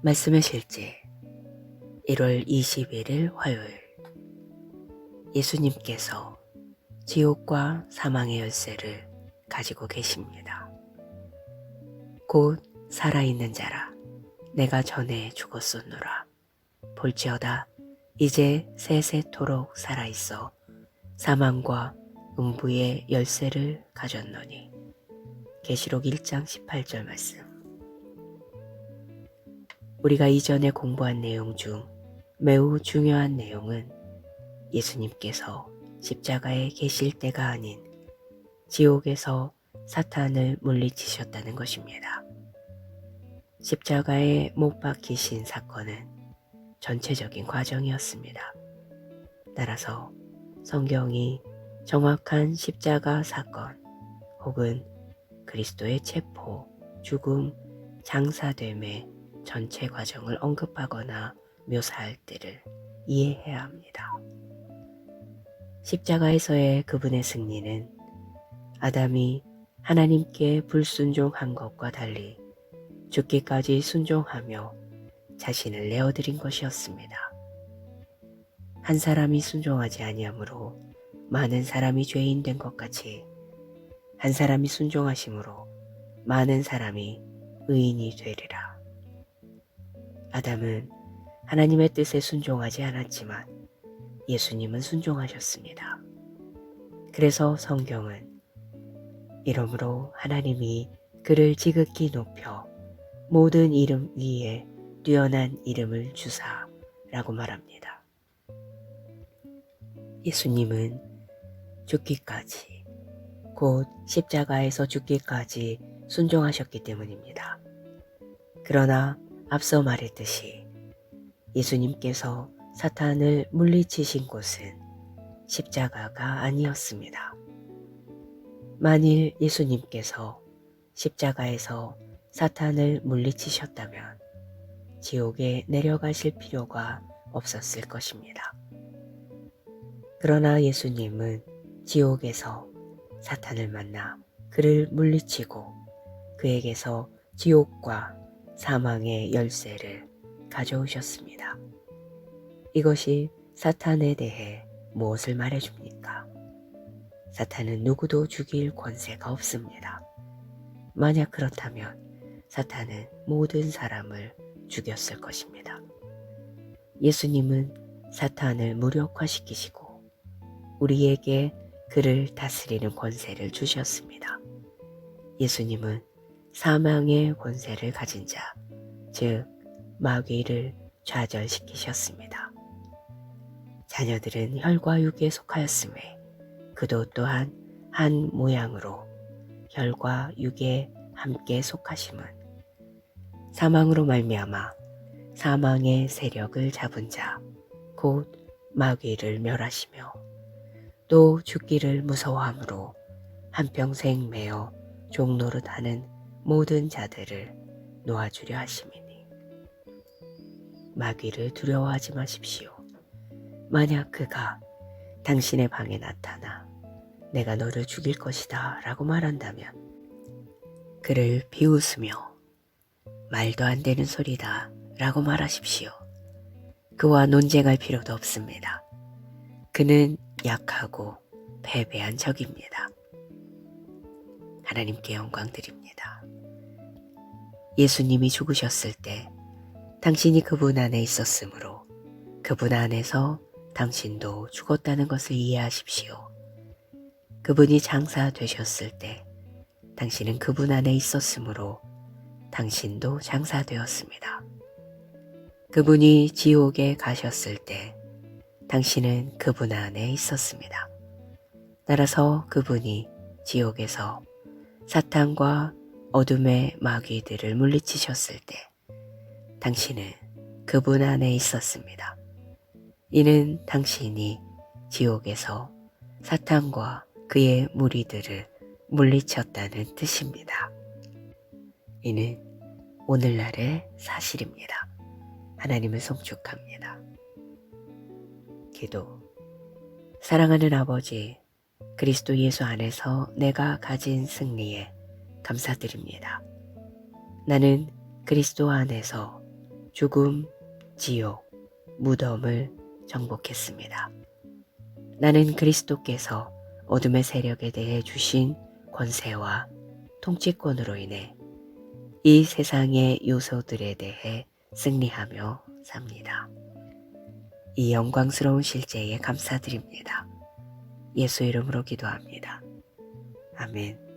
말씀의 실제 1월 21일 화요일. 예수님께서 지옥과 사망의 열쇠를 가지고 계십니다. 곧 살아있는 자라 내가 전에 죽었었노라. 볼지어다 이제 세세토록 살아있어 사망과 음부의 열쇠를 가졌노니. 계시록 1장 18절 말씀. 우리가 이전에 공부한 내용 중 매우 중요한 내용은 예수님께서 십자가에 계실 때가 아닌 지옥에서 사탄을 물리치셨다는 것입니다. 십자가에 못 박히신 사건은 전체적인 과정이었습니다. 따라서 성경이 정확한 십자가 사건 혹은 그리스도의 체포, 죽음, 장사됨의 전체 과정을 언급하거나 묘사할 때를 이해해야 합니다. 십자가에서의 그분의 승리는 아담이 하나님께 불순종한 것과 달리 죽기까지 순종하며 자신을 내어드린 것이었습니다. 한 사람이 순종하지 아니하므로 많은 사람이 죄인 된 것 같이 한 사람이 순종하심으로 많은 사람이 의인이 되리라. 아담은 하나님의 뜻에 순종하지 않았지만 예수님은 순종하셨습니다. 그래서 성경은 이러므로 하나님이 그를 지극히 높여 모든 이름 위에 뛰어난 이름을 주사 라고 말합니다. 예수님은 죽기까지, 곧 십자가에서 죽기까지 순종하셨기 때문입니다. 그러나 앞서 말했듯이 예수님께서 사탄을 물리치신 곳은 십자가가 아니었습니다. 만일 예수님께서 십자가에서 사탄을 물리치셨다면 지옥에 내려가실 필요가 없었을 것입니다. 그러나 예수님은 지옥에서 사탄을 만나 그를 물리치고 그에게서 지옥과 사망의 열쇠를 가져오셨습니다. 이것이 사탄에 대해 무엇을 말해줍니까? 사탄은 누구도 죽일 권세가 없습니다. 만약 그렇다면 사탄은 모든 사람을 죽였을 것입니다. 예수님은 사탄을 무력화시키시고 우리에게 그를 다스리는 권세를 주셨습니다. 예수님은 사망의 권세를 가진 자, 즉 마귀를 좌절시키셨습니다. 자녀들은 혈과 육에 속하였음에 그도 또한 한 모양으로 혈과 육에 함께 속하심은 사망으로 말미암아 사망의 세력을 잡은 자, 곧 마귀를 멸하시며 또 죽기를 무서워함으로 한평생 매어 종노릇하는 모든 자들을 놓아주려 하심이니. 마귀를 두려워하지 마십시오. 만약 그가 당신의 방에 나타나 내가 너를 죽일 것이다 라고 말한다면 그를 비웃으며 말도 안 되는 소리다 라고 말하십시오. 그와 논쟁할 필요도 없습니다. 그는 약하고 패배한 적입니다. 하나님께 영광 드립니다. 예수님이 죽으셨을 때 당신이 그분 안에 있었으므로 그분 안에서 당신도 죽었다는 것을 이해하십시오. 그분이 장사되셨을 때 당신은 그분 안에 있었으므로 당신도 장사되었습니다. 그분이 지옥에 가셨을 때 당신은 그분 안에 있었습니다. 따라서 그분이 지옥에서 사탄과 어둠의 마귀들을 물리치셨을 때 당신은 그분 안에 있었습니다. 이는 당신이 지옥에서 사탄과 그의 무리들을 물리쳤다는 뜻입니다. 이는 오늘날의 사실입니다. 하나님을 송축합니다. 기도. 사랑하는 아버지, 그리스도 예수 안에서 내가 가진 승리에 감사드립니다. 나는 그리스도 안에서 죽음, 지옥, 무덤을 정복했습니다. 나는 그리스도께서 어둠의 세력에 대해 주신 권세와 통치권으로 인해 이 세상의 요소들에 대해 승리하며 삽니다. 이 영광스러운 실제에 감사드립니다. 예수 이름으로 기도합니다. 아멘.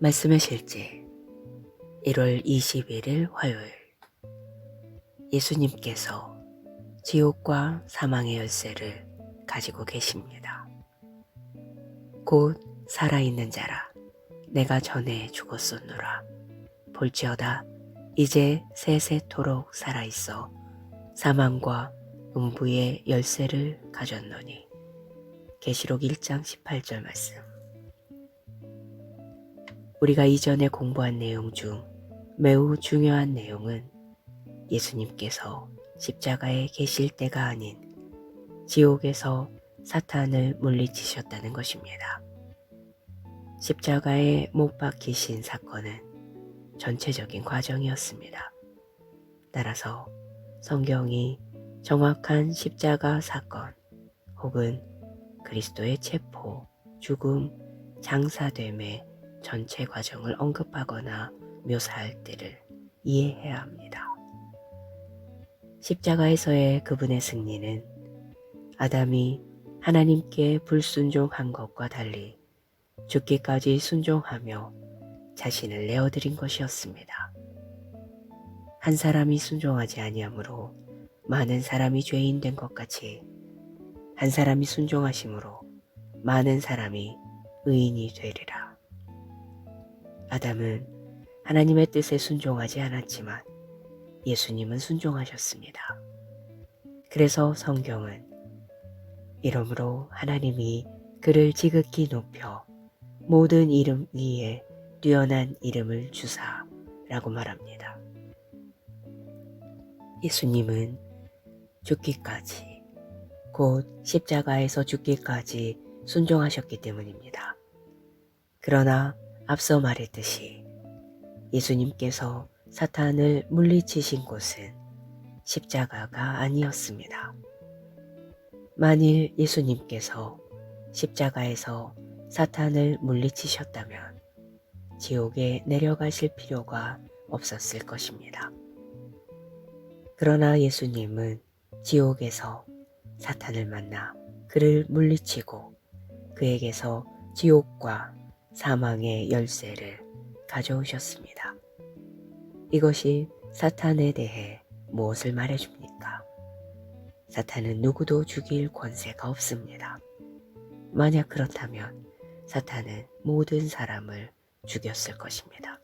말씀의 실제 1월 21일 화요일. 예수님께서 지옥과 사망의 열쇠를 가지고 계십니다. 곧 살아있는 자라 내가 전에 죽었었노라. 볼지어다 이제 세세토록 살아있어 사망과 음부의 열쇠를 가졌노니. 계시록 1장 18절 말씀. 우리가 이전에 공부한 내용 중 매우 중요한 내용은 예수님께서 십자가에 계실 때가 아닌 지옥에서 사탄을 물리치셨다는 것입니다. 십자가에 못 박히신 사건은 전체적인 과정이었습니다. 따라서 성경이 정확한 십자가 사건 혹은 그리스도의 체포, 죽음, 장사됨의 전체 과정을 언급하거나 묘사할 때를 이해해야 합니다. 십자가에서의 그분의 승리는 아담이 하나님께 불순종한 것과 달리 죽기까지 순종하며 자신을 내어드린 것이었습니다. 한 사람이 순종하지 아니하므로 많은 사람이 죄인 된 것 같이 한 사람이 순종하심으로 많은 사람이 의인이 되리라. 아담은 하나님의 뜻에 순종하지 않았지만 예수님은 순종하셨습니다. 그래서 성경은 이러므로 하나님이 그를 지극히 높여 모든 이름 위에 뛰어난 이름을 주사 라고 말합니다. 예수님은 죽기까지, 곧 십자가에서 죽기까지 순종하셨기 때문입니다. 그러나 앞서 말했듯이 예수님께서 사탄을 물리치신 곳은 십자가가 아니었습니다. 만일 예수님께서 십자가에서 사탄을 물리치셨다면 지옥에 내려가실 필요가 없었을 것입니다. 그러나 예수님은 지옥에서 사탄을 만나 그를 물리치고 그에게서 지옥과 사망의 열쇠를 가져오셨습니다. 이것이 사탄에 대해 무엇을 말해줍니까? 사탄은 누구도 죽일 권세가 없습니다. 만약 그렇다면 사탄은 모든 사람을 죽였을 것입니다.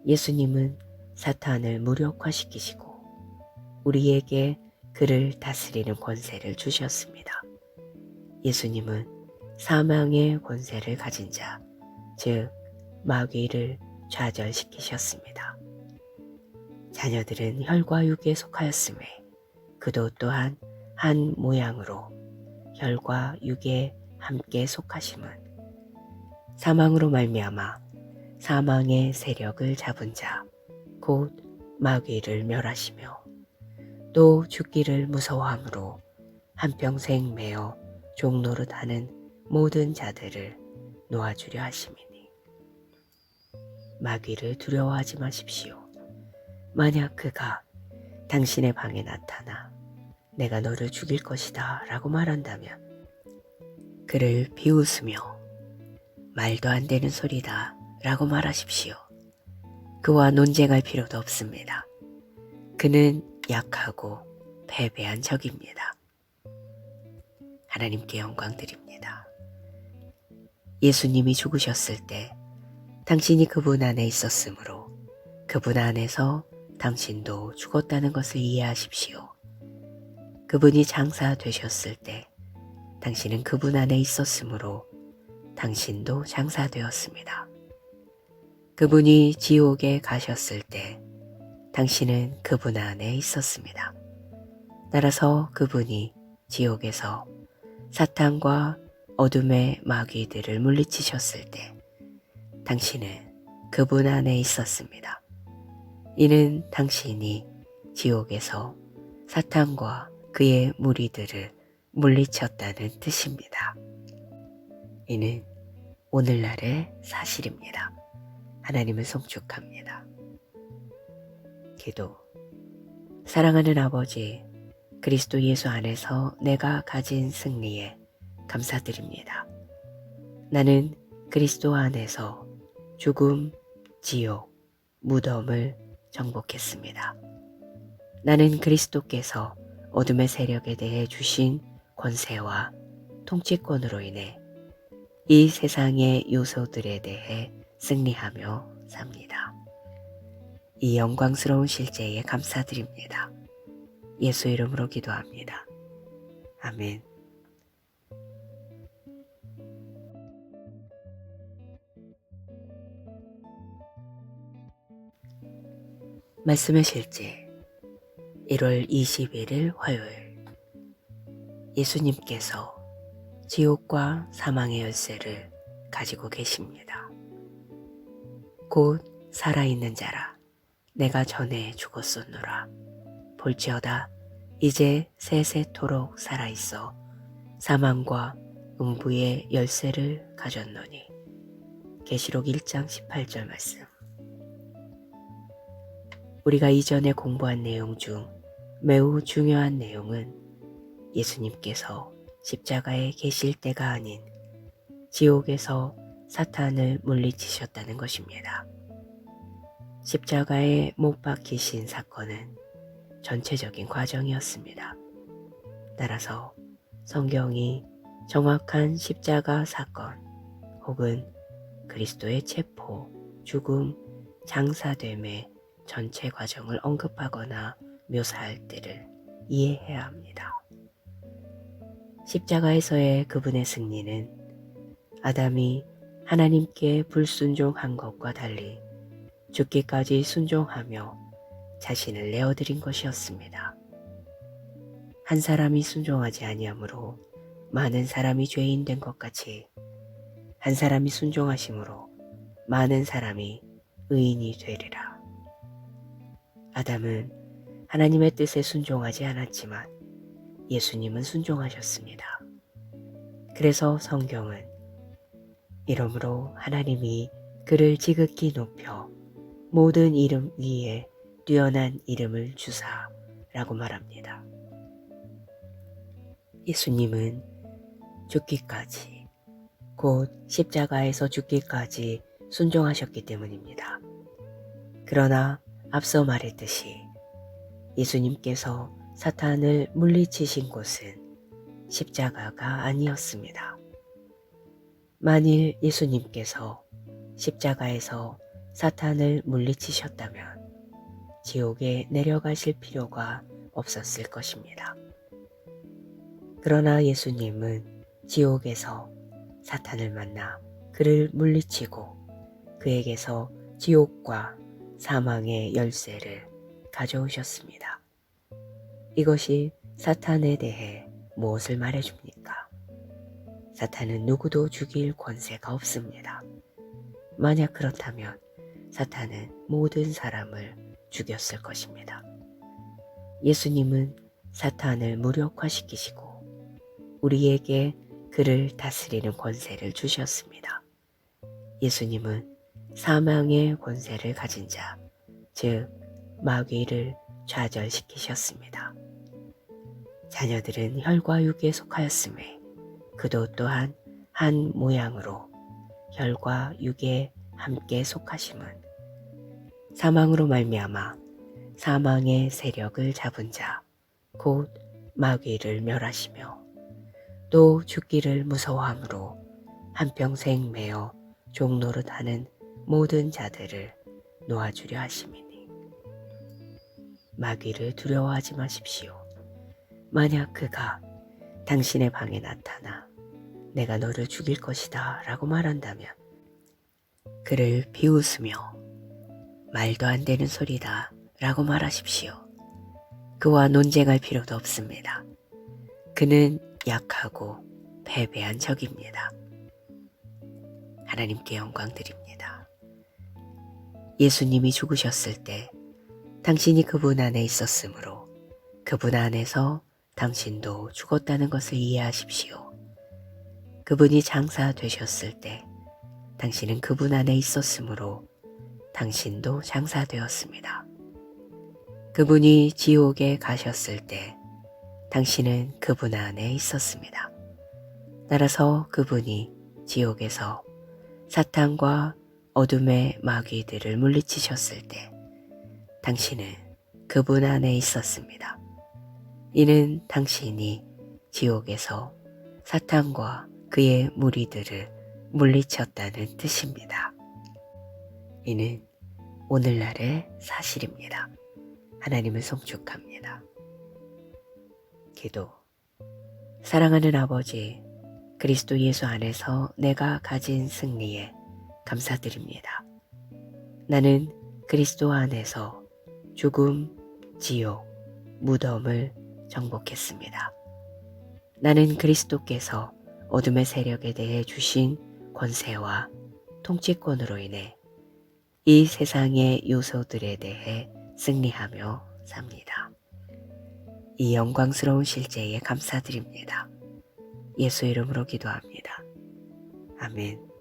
예수님은 사탄을 무력화시키시고 우리에게 그를 다스리는 권세를 주셨습니다. 예수님은 사망의 권세를 가진 자, 즉 마귀를 좌절시키셨습니다. 자녀들은 혈과 육에 속하였음에 그도 또한 한 모양으로 혈과 육에 함께 속하심은 사망으로 말미암아 사망의 세력을 잡은 자, 곧 마귀를 멸하시며 또 죽기를 무서워함으로 한평생 매어 종노릇하는 모든 자들을 놓아주려 하심이니. 마귀를 두려워하지 마십시오. 만약 그가 당신의 방에 나타나 내가 너를 죽일 것이다 라고 말한다면 그를 비웃으며 말도 안 되는 소리다 라고 말하십시오. 그와 논쟁할 필요도 없습니다. 그는 약하고 패배한 적입니다. 하나님께 영광 드립니다. 예수님이 죽으셨을 때 당신이 그분 안에 있었으므로 그분 안에서 당신도 죽었다는 것을 이해하십시오. 그분이 장사 되셨을 때 당신은 그분 안에 있었으므로 당신도 장사되었습니다. 그분이 지옥에 가셨을 때 당신은 그분 안에 있었습니다. 따라서 그분이 지옥에서 사탄과 어둠의 마귀들을 물리치셨을 때 당신은 그분 안에 있었습니다. 이는 당신이 지옥에서 사탄과 그의 무리들을 물리쳤다는 뜻입니다. 이는 오늘날의 사실입니다. 하나님을 송축합니다. 기도. 사랑하는 아버지, 그리스도 예수 안에서 내가 가진 승리에 감사드립니다. 나는 그리스도 안에서 죽음, 지옥, 무덤을 정복했습니다. 나는 그리스도께서 어둠의 세력에 대해 주신 권세와 통치권으로 인해 이 세상의 요소들에 대해 승리하며 삽니다. 이 영광스러운 실제에 감사드립니다. 예수 이름으로 기도합니다. 아멘. 말씀의 실제 1월 21일 화요일. 예수님께서 지옥과 사망의 열쇠를 가지고 계십니다. 곧 살아있는 자라 내가 전에 죽었었노라. 볼지어다 이제 세세토록 살아있어 사망과 음부의 열쇠를 가졌노니. 계시록 1장 18절 말씀. 우리가 이전에 공부한 내용 중 매우 중요한 내용은 예수님께서 십자가에 계실 때가 아닌 지옥에서 사탄을 물리치셨다는 것입니다. 십자가에 못 박히신 사건은 전체적인 과정이었습니다. 따라서 성경이 정확한 십자가 사건 혹은 그리스도의 체포, 죽음, 장사됨의 전체 과정을 언급하거나 묘사할 때를 이해해야 합니다. 십자가에서의 그분의 승리는 아담이 하나님께 불순종한 것과 달리 죽기까지 순종하며 자신을 내어드린 것이었습니다. 한 사람이 순종하지 아니하므로 많은 사람이 죄인 된 것 같이 한 사람이 순종하심으로 많은 사람이 의인이 되리라. 아담은 하나님의 뜻에 순종하지 않았지만 예수님은 순종하셨습니다. 그래서 성경은 이러므로 하나님이 그를 지극히 높여 모든 이름 위에 뛰어난 이름을 주사라고 말합니다. 예수님은 죽기까지, 곧 십자가에서 죽기까지 순종하셨기 때문입니다. 그러나 앞서 말했듯이 예수님께서 사탄을 물리치신 곳은 십자가가 아니었습니다. 만일 예수님께서 십자가에서 사탄을 물리치셨다면 지옥에 내려가실 필요가 없었을 것입니다. 그러나 예수님은 지옥에서 사탄을 만나 그를 물리치고 그에게서 지옥과 사망의 열쇠를 가져오셨습니다. 이것이 사탄에 대해 무엇을 말해줍니까? 사탄은 누구도 죽일 권세가 없습니다. 만약 그렇다면 사탄은 모든 사람을 죽였을 것입니다. 예수님은 사탄을 무력화시키시고 우리에게 그를 다스리는 권세를 주셨습니다. 예수님은 사망의 권세를 가진 자, 즉 마귀를 좌절시키셨습니다. 자녀들은 혈과 육에 속하였음에 그도 또한 한 모양으로 혈과 육에 함께 속하심은 사망으로 말미암아 사망의 세력을 잡은 자, 곧 마귀를 멸하시며 또 죽기를 무서워함으로 한평생 매어 종노릇하는 모든 자들을 놓아주려 하심이니. 마귀를 두려워하지 마십시오. 만약 그가 당신의 방에 나타나 내가 너를 죽일 것이다 라고 말한다면 그를 비웃으며 말도 안 되는 소리다 라고 말하십시오. 그와 논쟁할 필요도 없습니다. 그는 약하고 패배한 적입니다. 하나님께 영광 드립니다. 예수님이 죽으셨을 때 당신이 그분 안에 있었으므로 그분 안에서 당신도 죽었다는 것을 이해하십시오. 그분이 장사 되셨을 때 당신은 그분 안에 있었으므로 당신도 장사되었습니다. 그분이 지옥에 가셨을 때 당신은 그분 안에 있었습니다. 따라서 그분이 지옥에서 사탄과 어둠의 마귀들을 물리치셨을 때 당신은 그분 안에 있었습니다. 이는 당신이 지옥에서 사탄과 그의 무리들을 물리쳤다는 뜻입니다. 이는 오늘날의 사실입니다. 하나님을 송축합니다. 기도. 사랑하는 아버지, 그리스도 예수 안에서 내가 가진 승리에 감사드립니다. 나는 그리스도 안에서 죽음, 지옥, 무덤을 정복했습니다. 나는 그리스도께서 어둠의 세력에 대해 주신 권세와 통치권으로 인해 이 세상의 요소들에 대해 승리하며 삽니다. 이 영광스러운 실제에 감사드립니다. 예수 이름으로 기도합니다. 아멘.